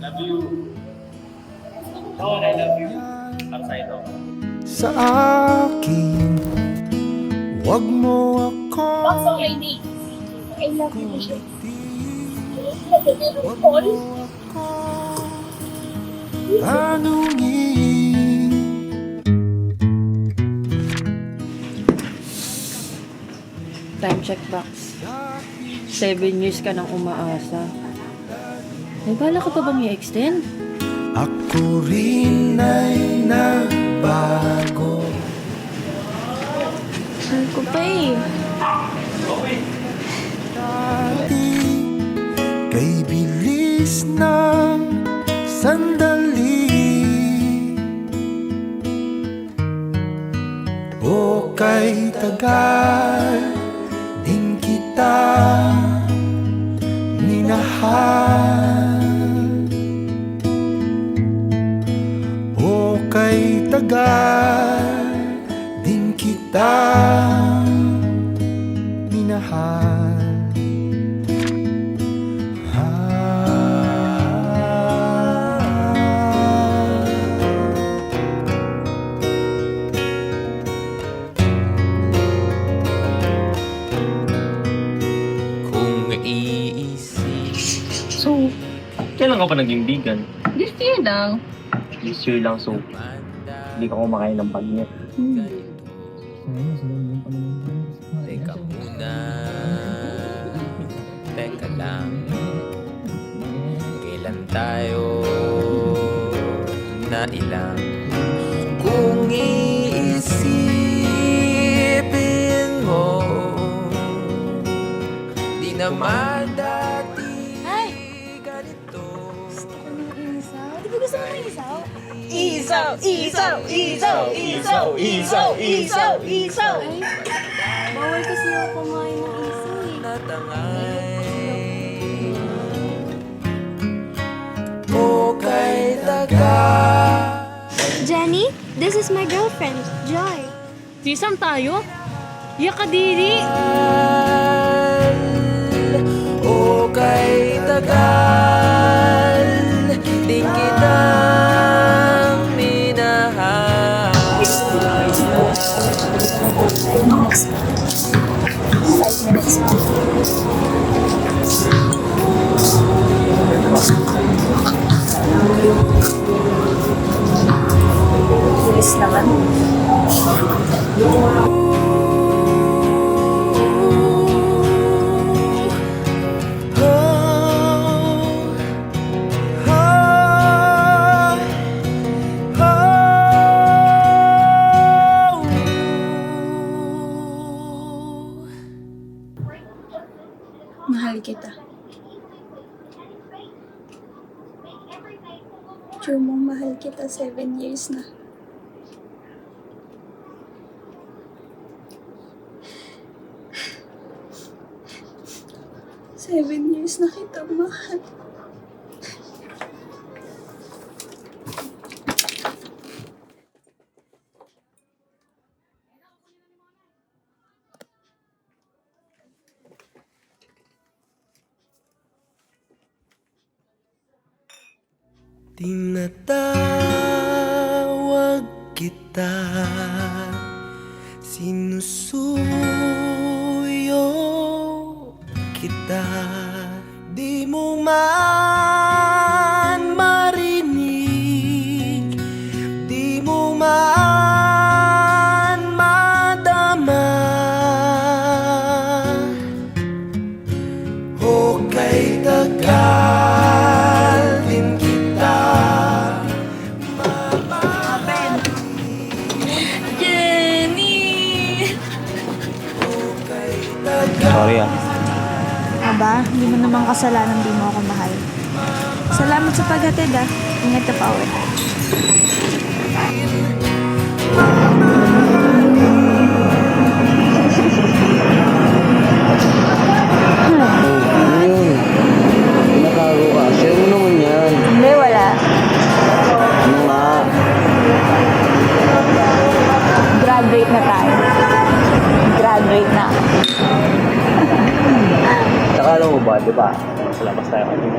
Love you. Oh, I love you. Para sa'yo. Sa akin, wag mo ako What's up, lady? I love you. wag mo ako tanungin. Time check box. 7 years ka nang umaasa. May bala ka pa bang i-extend? Ako rin ay nagbago. Mahal ko pa eh. Dati kay bilis ng sandali o kay tagal din kita minahal o kay tagal din kita minahal. Kung iisip So, kailan ka pa naging vegan? This year lang. This year lang, so hindi ka kumakain ng pagnet. Teka muna, teka lang. Kailan tayo nailang? Kung iisipin mo, di naman dati ganito. Di ba gusto mo ng isaw? Isaw! Isaw! Isaw! Isaw! Isaw! Isaw! Isaw! Bawal kasi ako kumain ng isaw eh. Natangay o kay tagal. Jenny, this is my girlfriend, Joy. Sisam tayo? Yakadiri! O kay tagal di kitang minahal. Bilis naman. Mahal kita. Sure mong mahal kita 7 years na. Seven years na kita mahal. Tinatawag kita, sinusuyo kita, di mo man marinig, di mo man madama, o kay tagal din kita Jenny! Sorry ah. Aba, hindi mo naman kasalanan di mo ako mahal. Salamat sa paghatid ah. Ingat ka pa ulit. Nakago ka. Share mo naman yan. Hindi, wala. Ano nga? Graduate na tayo. Graduate na. Saka alam mo ba, di ba? Sa labas tayo kanina.